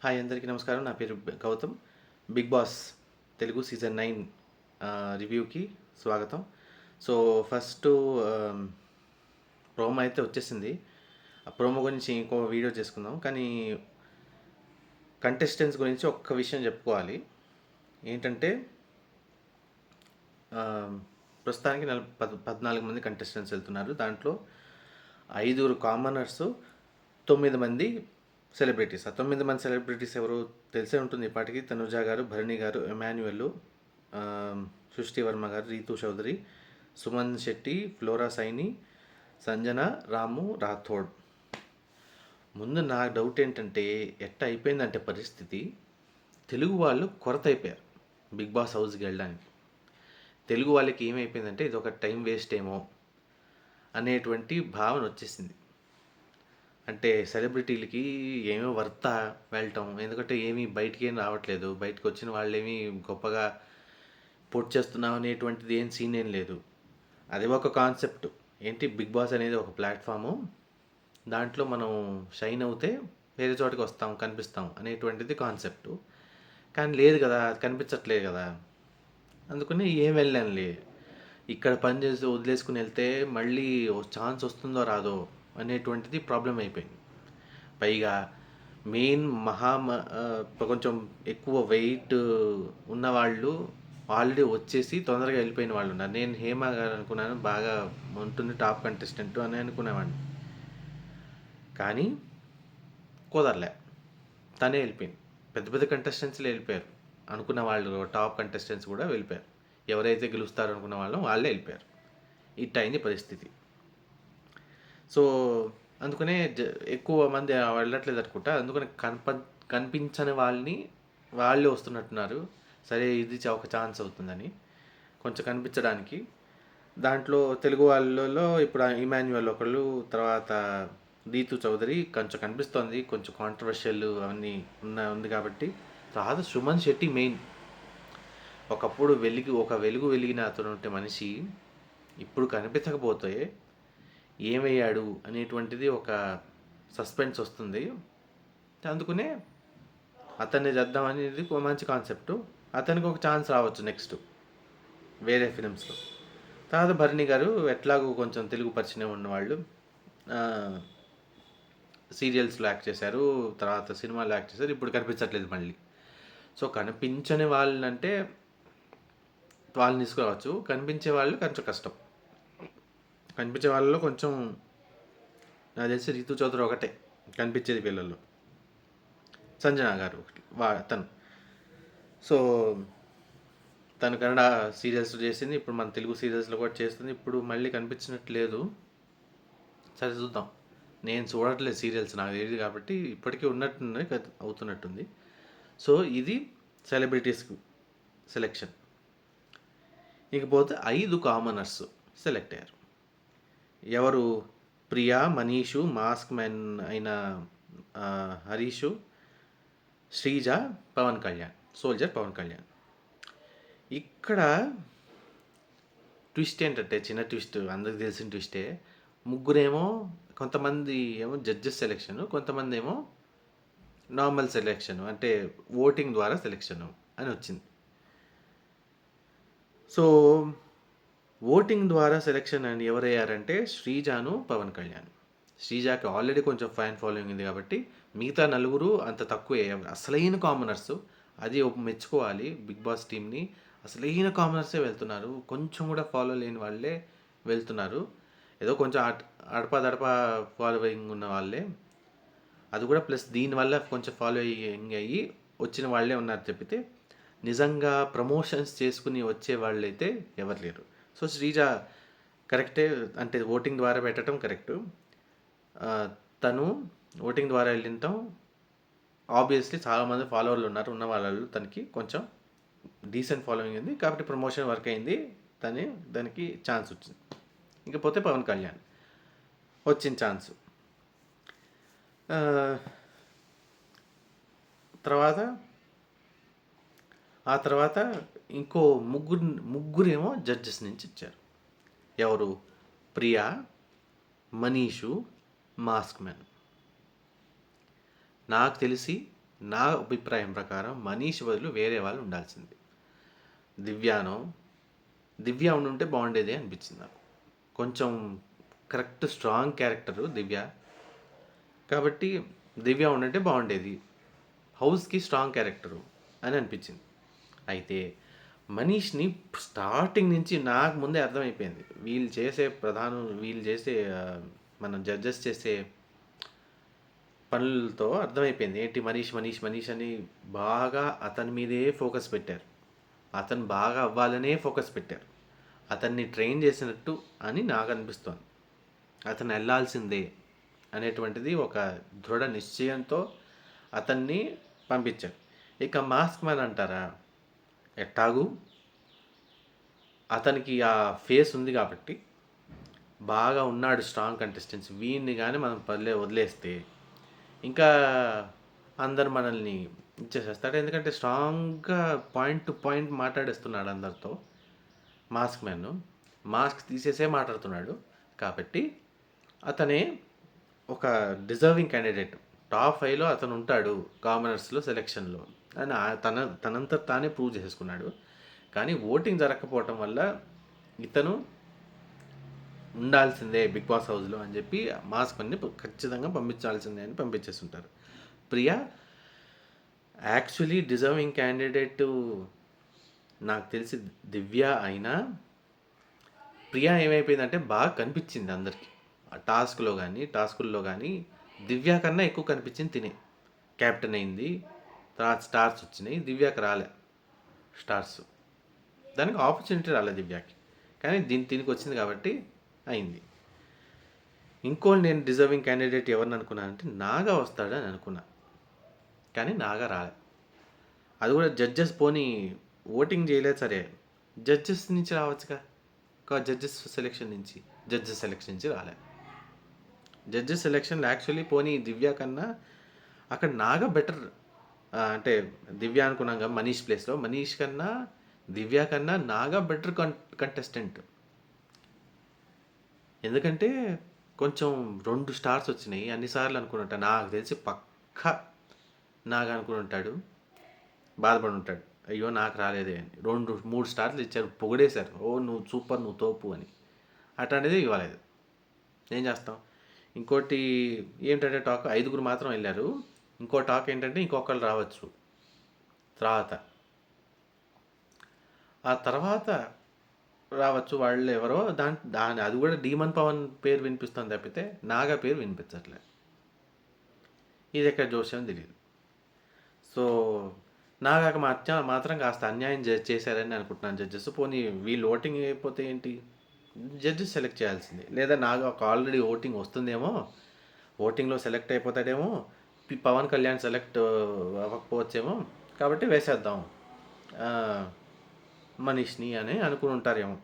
Hi అందరికీ నమస్కారం. నా పేరు Gautam. Bigg Boss Telugu season 9 రివ్యూకి స్వాగతం. సో ఫస్టు ప్రోమో అయితే వచ్చేసింది. ఆ ప్రోమో గురించి ఇంకో వీడియో చేసుకుందాం. కానీ కంటెస్టెంట్స్ గురించి ఒక్క విషయం చెప్పుకోవాలి. ఏంటంటే ప్రస్తుతానికి 14 మంది కంటెస్టెంట్స్ వెళ్తున్నారు. దాంట్లో 5 కామనర్సు, 9 మంది సెలబ్రిటీస్. ఆ 9 మంది సెలబ్రిటీస్ ఎవరు తెలిసే ఉంటుంది ఇప్పటికి. తనుజా గారు, భరణి గారు, ఎమాన్యుయల్, సృష్టి వర్మ గారు, రీతు చౌదరి, సుమన్ శెట్టి, ఫ్లోరా సైని, సంజన, రాము రాథోడ్. ముందు నా డౌట్ ఏంటంటే ఎట్ట అయిపోయిందంటే పరిస్థితి, తెలుగు వాళ్ళు కొరత అయిపోయారు బిగ్ బాస్ హౌస్కి వెళ్ళడానికి. తెలుగు వాళ్ళకి ఏమైపోయిందంటే ఇది ఒక టైం వేస్ట్ ఏమో అనేటువంటి భావన వచ్చేసింది. అంటే సెలబ్రిటీలకి ఏమో వర్త వెళ్ళటం, ఎందుకంటే ఏమీ బయటికి ఏం రావట్లేదు, బయటకు వచ్చిన వాళ్ళు ఏమీ గొప్పగా పోట్ చేస్తున్నాం అనేటువంటిది ఏం సీన్ ఏం లేదు. అది ఒక కాన్సెప్ట్. ఏంటి, బిగ్ బాస్ అనేది ఒక ప్లాట్ఫాము, దాంట్లో మనం షైన్ అవుతే వేరే చోటికి వస్తాం, కనిపిస్తాం అనేటువంటిది కాన్సెప్టు. కానీ లేదు కదా, అది కనిపించట్లేదు కదా, అందుకని ఏం వెళ్ళానులే, ఇక్కడ పని చేసి వదిలేసుకుని వెళ్తే మళ్ళీ ఛాన్స్ వస్తుందో రాదో అనేటువంటిది ప్రాబ్లం అయిపోయింది. పైగా మెయిన్ కొంచెం ఎక్కువ వెయిట్ ఉన్నవాళ్ళు ఆల్రెడీ వచ్చేసి తొందరగా వెళ్ళిపోయిన వాళ్ళు ఉన్నారు. నేను హేమ గారు అనుకున్నాను, బాగా ఉంటుంది టాప్ కంటెస్టెంట్ అని అనుకునేవాడిని. కానీ కుదరలే, తనే వెళ్ళిపోయింది. పెద్ద పెద్ద కంటెస్టెంట్స్లో వెళ్ళిపోయారు. అనుకున్న వాళ్ళు టాప్ కంటెస్టెంట్స్ కూడా వెళ్ళిపోయారు. ఎవరైతే గెలుస్తారు అనుకున్న వాళ్ళే వెళ్ళిపోయారు. ఇట్ అయింది పరిస్థితి. సో అందుకనే ఎక్కువ మంది వెళ్ళట్లేదు అనుకుంటా. అందుకని కనిపించని వాళ్ళే వస్తున్నట్టున్నారు. సరే, ఇది ఒక ఛాన్స్ అవుతుందని కొంచెం కనిపించడానికి. దాంట్లో తెలుగు వాళ్ళలో ఇప్పుడు ఇమాన్యుయల్ ఒకళ్ళు, తర్వాత రీతు చౌదరి కొంచెం కనిపిస్తోంది, కొంచెం కాంట్రవర్షియల్ అవన్నీ ఉంది కాబట్టి. తర్వాత సుమన్ శెట్టి మెయిన్. ఒకప్పుడు ఒక వెలుగు వెలిగిన అతను మనిషి ఇప్పుడు కనిపించకపోతే ఏమయ్యాడు అనేటువంటిది ఒక సస్పెన్స్ వస్తుంది. అందుకనే అతన్ని చేద్దాం అనేది ఒక మంచి కాన్సెప్ట్. అతనికి ఒక ఛాన్స్ రావచ్చు నెక్స్ట్ వేరే ఫిలిమ్స్లో. తర్వాత భరణి గారు ఎట్లాగో కొంచెం తెలుగు పరిచయం ఉన్నవాళ్ళు, సీరియల్స్లో యాక్ట్ చేశారు, తర్వాత సినిమాలో యాక్ట్ చేశారు, ఇప్పుడు కనిపించట్లేదు మళ్ళీ. సో కనిపించని వాళ్ళంటే వాళ్ళని తీసుకురావచ్చు, కనిపించే వాళ్ళు కొంచెం కష్టం. కనిపించే వాళ్ళలో కొంచెం నాకు తెలిసి రీతు చౌదరి ఒకటే కనిపించేది వీళ్ళల్లో, సంజన గారు తను. సో తను కన్నడ సీరియల్స్ చేసింది, ఇప్పుడు మన తెలుగు సీరియల్స్లో కూడా చేస్తుంది. ఇప్పుడు మళ్ళీ కనిపించినట్లేదు. సరే చూద్దాం. నేను చూడట్లేదు సీరియల్స్, నాకు తెలియదు కాబట్టి. ఇప్పటికీ ఉన్నట్టుంది, అవుతున్నట్టుంది. సో ఇది సెలబ్రిటీస్కు సెలెక్షన్. ఇకపోతే 5 కామనర్స్ సెలెక్ట్ అయ్యారు. ఎవరు? ప్రియా, మనీషు, మాస్క్ మ్యాన్ అయిన హరీషు, శ్రీజ, పవన్ కళ్యాణ్, సోల్జర్ పవన్ కళ్యాణ్. ఇక్కడ ట్విస్ట్ ఏంటంటే, చిన్న ట్విస్ట్, అందరికి తెలిసిన ట్విస్టే. ముగ్గురేమో, కొంతమంది ఏమో జడ్జెస్ సెలెక్షన్, కొంతమంది ఏమో నార్మల్ సెలెక్షన్, అంటే ఓటింగ్ ద్వారా సెలెక్షన్ అని వచ్చింది. సో ఓటింగ్ ద్వారా సెలెక్షన్ అని ఎవరయ్యారంటే శ్రీజాను, పవన్ కళ్యాణ్. శ్రీజాకి ఆల్రెడీ కొంచెం ఫ్యాన్ ఫాలోయింగ్ ఉంది కాబట్టి మిగతా నలుగురు అంత తక్కువే. అసలైన కామనర్స్, అది మెచ్చుకోవాలి బిగ్ బాస్ టీమ్ని. అసలైన కామనర్సే వెళ్తున్నారు, కొంచెం కూడా ఫాలో లేని వాళ్ళే వెళ్తున్నారు. ఏదో కొంచెం అడపా ఫాలోయింగ్ ఉన్న వాళ్ళే, అది కూడా ప్లస్ దీనివల్ల కొంచెం ఫాలోయింగ్ అయ్యి వచ్చిన వాళ్ళే ఉన్నారు తప్పితే నిజంగా ప్రమోషన్స్ చేసుకుని వచ్చే వాళ్ళైతే ఎవరు లేరు. సో శ్రీజ కరెక్టే, అంటే ఓటింగ్ ద్వారా పెట్టడం కరెక్టు. తను ఓటింగ్ ద్వారా వెళ్ళింటాం. ఆబ్వియస్లీ చాలామంది ఫాలోవర్లు ఉన్న వాళ్ళు తనకి కొంచెం డీసెంట్ ఫాలోయింగ్ ఉంది కాబట్టి ప్రమోషన్ వర్క్ అయింది, దానికి ఛాన్స్ వచ్చింది. ఇకపోతే పవన్ కళ్యాణ్ వచ్చిన ఛాన్స్. తర్వాత ఇంకో ముగ్గురేమో జడ్జెస్ నుంచి ఇచ్చారు. ఎవరు? Priya, Manish, mask man. నాకు తెలిసి నా అభిప్రాయం ప్రకారం మనీష్ బదులు వేరే వాళ్ళు ఉండాల్సింది. దివ్యానో దివ్య ఉండుంటే బాగుండేది అనిపించింది నాకు. కొంచెం కరెక్ట్ స్ట్రాంగ్ క్యారెక్టరు దివ్య, కాబట్టి దివ్య ఉండుంటే బాగుండేది. హౌస్కి స్ట్రాంగ్ క్యారెక్టరు అని అనిపించింది. అయితే మనీష్ని స్టార్టింగ్ నుంచి నాకు ముందే అర్థమైపోయింది. వీళ్ళు చేసే మనం జడ్జెస్ చేసే పనులతో అర్థమైపోయింది. ఏంటి మనీష్ మనీష్ మనీష్ అని బాగా అతని మీదే ఫోకస్ పెట్టారు. అతను బాగా అవ్వాలనే ఫోకస్ పెట్టారు. అతన్ని ట్రైన్ చేసినట్టు అని నాకు అనిపిస్తోంది. అతను వెళ్ళాల్సిందే అనేటువంటిది ఒక దృఢ నిశ్చయంతో అతన్ని పంపించారు. ఇక మాస్క్ మ్యాన్ అంటారా, ఎట్టాగు అతనికి ఆ ఫేస్ ఉంది కాబట్టి బాగా ఉన్నాడు స్ట్రాంగ్ కంటెస్టెంట్స్. వీడిని కానీ మనం వదిలేస్తే ఇంకా అందరు మనల్ని ఇచ్చేసేస్తాడు. ఎందుకంటే స్ట్రాంగ్గా పాయింట్ టు పాయింట్ మాట్లాడేస్తున్నాడు అందరితో. మాస్క్ మ్యాన్ మాస్క్ తీసేసే మాట్లాడుతున్నాడు కాబట్టి అతనే ఒక డిజర్వింగ్ క్యాండిడేట్. టాప్ 5లో అతను ఉంటాడు కామనర్స్లో సెలెక్షన్లో అని తనంతా తానే ప్రూవ్ చేసుకున్నాడు. కానీ ఓటింగ్ జరగకపోవటం వల్ల ఇతను ఉండాల్సిందే బిగ్ బాస్ హౌస్లో అని చెప్పి మాస్క్ మ్యాన్ని ఖచ్చితంగా పంపించాల్సిందే అని పంపించేస్తుంటారు. ప్రియా యాక్చువల్లీ డిజర్వింగ్ క్యాండిడేట్ నాకు తెలిసి దివ్య అయినా ప్రియా ఏమైపోయిందంటే బాగా కనిపించింది అందరికీ. ఆ టాస్కుల్లో కానీ దివ్య కన్నా ఎక్కువ కనిపించింది తినే. క్యాప్టెన్ అయింది, తర్వాత స్టార్స్ వచ్చినాయి, దివ్యాకి రాలే స్టార్స్. దానికి ఆపర్చునిటీ రాలే దివ్యాకి, కానీ దీనికి వచ్చింది కాబట్టి అయింది. ఇంకోటి నేను డిజర్వింగ్ క్యాండిడేట్ ఎవరిని అనుకున్నానంటే నాగా వస్తాడని అనుకున్నా, కానీ నాగా రాలే. అది కూడా జడ్జెస్ పోనీ ఓటింగ్ చేయలేదు సరే, జడ్జెస్ నుంచి రావచ్చుగా. జడ్జెస్ సెలెక్షన్ నుంచి రాలే. జడ్జెస్ సెలెక్షన్లో యాక్చువల్లీ పోనీ దివ్య కన్నా అక్కడ నాగా బెటర్. అంటే దివ్య అనుకున్నాం కదా మనీష్ ప్లేస్లో, మనీష్ కన్నా దివ్య కన్నా నాగా బెటర్ కంటెస్టెంట్. ఎందుకంటే కొంచెం 2 స్టార్స్ వచ్చినాయి. అన్నిసార్లు అనుకుని నాకు తెలిసి పక్కా నాగా అనుకుని ఉంటాడు, బాధపడి ఉంటాడు, అయ్యో నాకు రాలేదే అని. 2-3 స్టార్లు ఇచ్చారు, పొగిడేశారు, ఓ నువ్వు సూపర్, నువ్వు తోపు అని. అట్లాంటిది ఇవ్వలేదు. ఏం చేస్తాం. ఇంకోటి ఏంటంటే టాక్ 5 మాత్రం వెళ్ళారు. ఇంకో టాక్ ఏంటంటే ఇంకొకళ్ళు రావచ్చు ఆ తర్వాత రావచ్చు. వాళ్ళు ఎవరో దాని అది కూడా డీమన్ పవన్ పేరు వినిపిస్తుంది తప్పితే నాగా పేరు వినిపించట్లే. ఇది ఎక్కడ జోస్యం తెలియదు. సో నాగాక మాత్రం కాస్త అన్యాయం చేశారని అనుకుంటున్నాను జడ్జెస్. పోనీ వీళ్ళు ఓటింగ్ అయిపోతే ఏంటి, జడ్జెస్ సెలెక్ట్ చేయాల్సిందే. లేదా నాగా ఒక ఆల్రెడీ ఓటింగ్ వస్తుందేమో, ఓటింగ్లో సెలెక్ట్ అయిపోతాడేమో, పవన్ కళ్యాణ్ సెలెక్ట్ అవ్వకపోవచ్చేమో, కాబట్టి వేసేద్దాం మనీష్ని అని అనుకుని ఉంటారేమో,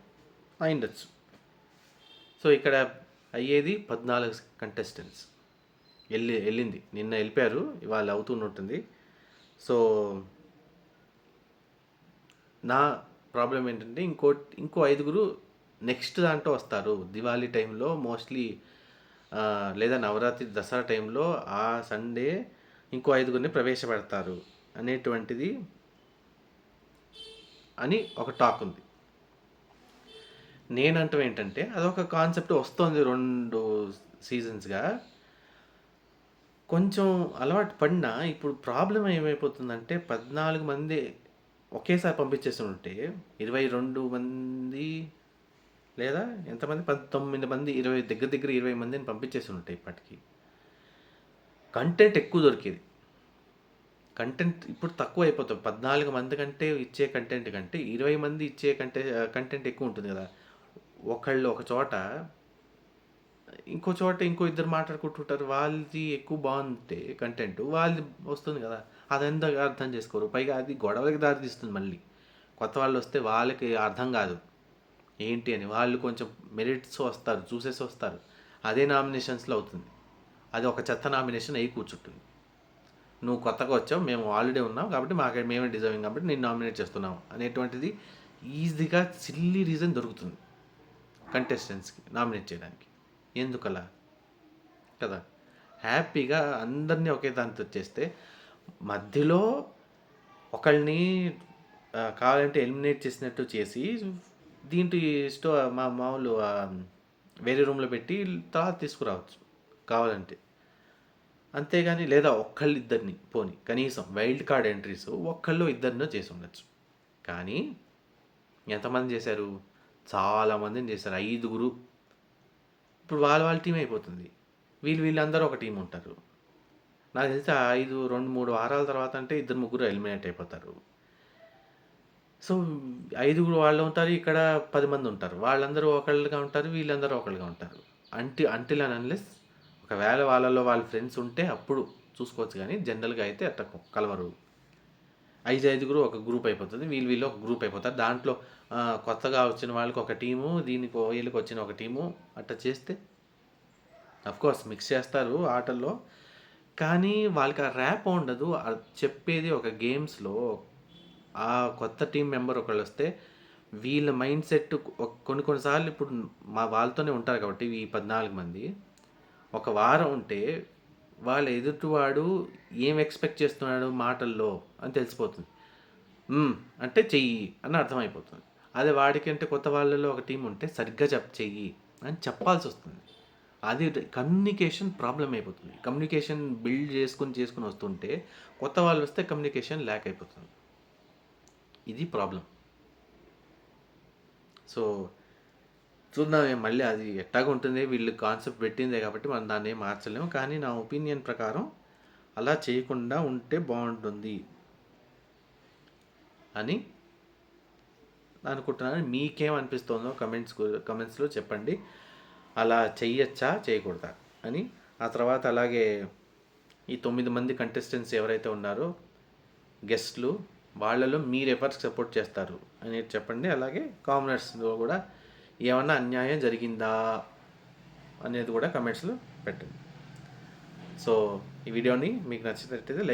అయిండొచ్చు. సో ఇక్కడ అయ్యేది 14 కంటెస్టెంట్స్ వెళ్ళింది. నిన్న వెళ్ళిపోయారు, ఇవాళ అవుతున్నట్టుంది. సో నా ప్రాబ్లం ఏంటంటే ఇంకో 5 నెక్స్ట్ దాంట్లో వస్తారు. దివాళీ టైంలో మోస్ట్లీ, లేదా నవరాత్రి దసరా టైంలో ఆ సండే ఇంకో 5 ప్రవేశపెడతారు అనేటువంటిది అని ఒక టాక్ ఉంది. నేనంటూ ఏంటంటే అదొక కాన్సెప్ట్ వస్తుంది 2 సీజన్స్గా. కొంచెం అలవాటు పడినా ఇప్పుడు ప్రాబ్లం ఏమైపోతుందంటే 14 మంది ఒకేసారి పంపించేస్తుంటే 22 మంది లేదా ఎంతమంది 19 మంది 20 దగ్గర 20 మందిని పంపించేస్తుంటాయి. ఇప్పటికీ కంటెంట్ ఎక్కువ దొరికేది. కంటెంట్ ఇప్పుడు తక్కువ అయిపోతుంది. 14 మంది కంటే ఇచ్చే కంటెంట్ కంటే 20 మంది ఇచ్చే కంటెంట్ ఎక్కువ ఉంటుంది కదా. ఒకళ్ళు ఒక చోట, ఇంకో చోట ఇంకో 2 మాట్లాడుకుంటుంటారు, వాళ్ళది ఎక్కువ బాగుంటే కంటెంట్ వాళ్ళది వస్తుంది కదా. అదంతా అర్థం చేసుకోరు. పైగా అది గొడవలకి దారితీస్తుంది. మళ్ళీ కొత్త వాళ్ళు వస్తే వాళ్ళకి అర్థం కాదు ఏంటి అని. వాళ్ళు కొంచెం మెరిట్స్ వస్తారు, చూసేసి వస్తారు, అదే నామినేషన్స్లో అవుతుంది. అది ఒక చెత్త నామినేషన్ అయి కూర్చుంటుంది. నువ్వు కొత్తగా వచ్చావు, మేము ఆల్రెడీ ఉన్నాం కాబట్టి మేమే డిజర్వింగ్ కాబట్టి నేను నామినేట్ చేస్తున్నాం అనేటువంటిది ఈజీగా సిల్లీ రీజన్ దొరుకుతుంది కంటెస్టెంట్స్కి నామినేట్ చేయడానికి. ఎందుకలా కదా. హ్యాపీగా అందరినీ ఒకే దాంతో చేస్తే మధ్యలో ఒకళ్ళని కావాలంటే ఎలిమినేట్ చేసినట్టు చేసి దీంట్లో మామూలు వేరే రూమ్లో పెట్టి తర్వాత తీసుకురావచ్చు కావాలంటే. అంతేగాని లేదా ఒక్కళ్ళిద్దరిని పోనీ కనీసం వైల్డ్ కార్డ్ ఎంట్రీస్ ఒక్కళ్ళు ఇద్దరినో చేసి ఉండొచ్చు. కానీ ఎంతమంది చేశారు? చాలామందిని చేశారు. 5గురు. ఇప్పుడు వాళ్ళ టీం అయిపోతుంది. వీళ్ళందరూ ఒక టీం ఉంటారు. నాకు తెలిసి 2-3 వారాల తర్వాత అంటే 2-3 ఎలిమినేట్ అయిపోతారు. సో 5గురు వాళ్ళు ఉంటారు. ఇక్కడ 10 మంది ఉంటారు. వాళ్ళందరూ ఒకళ్ళుగా ఉంటారు. వీళ్ళందరూ ఒకళ్ళుగా ఉంటారు. అంటిల్ అండ్ అన్లెస్ ఒకవేళ వాళ్ళలో వాళ్ళ ఫ్రెండ్స్ ఉంటే అప్పుడు చూసుకోవచ్చు. కానీ జనరల్గా అయితే అట్లా కలవరు. 5గురు ఒక గ్రూప్ అయిపోతుంది. వీళ్ళు ఒక గ్రూప్ అయిపోతారు. దాంట్లో కొత్తగా వచ్చిన వాళ్ళకి ఒక టీము, వీళ్ళకి వచ్చిన ఒక టీము అట్లా చేస్తే అఫ్కోర్స్ మిక్స్ చేస్తారు ఆటల్లో. కానీ వాళ్ళకి ఆ ర్యాప్ ఉండదు. చెప్పేది ఒక గేమ్స్లో ఆ కొత్త టీం మెంబర్ ఒకళ్ళు వస్తే వీళ్ళ మైండ్ సెట్ కొన్నిసార్లు ఇప్పుడు వాళ్ళతోనే ఉంటారు కాబట్టి ఈ 14 మంది ఒక వారం ఉంటే వాళ్ళ ఎదుటివాడు ఏం ఎక్స్పెక్ట్ చేస్తున్నాడు మాటల్లో అని తెలిసిపోతుంది. అంటే చెయ్యి అని అర్థమైపోతుంది. అదే వాడికంటే కొత్త వాళ్ళలో ఒక టీం ఉంటే సరిగ్గా చెయ్యి అని చెప్పాల్సి వస్తుంది. అది కమ్యూనికేషన్ ప్రాబ్లం అయిపోతుంది. కమ్యూనికేషన్ బిల్డ్ చేసుకుని వస్తుంటే కొత్త వాళ్ళు వస్తే కమ్యూనికేషన్ ల్యాక్ అయిపోతుంది. ఇది ప్రాబ్లం. సో చూద్దాం మళ్ళీ అది ఎట్టాగా ఉంటుంది. వీళ్ళు కాన్సెప్ట్ పెట్టిందే కాబట్టి మనం దాన్ని ఏం మార్చలేము. కానీ నా ఒపీనియన్ ప్రకారం అలా చేయకుండా ఉంటే బాగుంటుంది అని అనుకుంటున్నాను. మీకేమనిపిస్తుందో కమెంట్స్లో చెప్పండి. అలా చెయ్యొచ్చా చేయకూడదా అని. ఆ తర్వాత అలాగే ఈ 9 మంది కంటెస్టెంట్స్ ఎవరైతే ఉన్నారో గెస్ట్లు, వాళ్ళలో మీరు ఎవరికి సపోర్ట్ చేస్తారు అనేది చెప్పండి. అలాగే కామనర్స్లో కూడా ఏమన్నా అన్యాయం జరిగిందా అనేది కూడా కమెంట్స్లో పెట్టండి. సో ఈ వీడియోని మీకు నచ్చినట్లయితే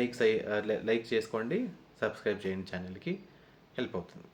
లైక్ చేసుకోండి, సబ్స్క్రైబ్ చేయండి, ఛానల్కి హెల్ప్ అవుతుంది.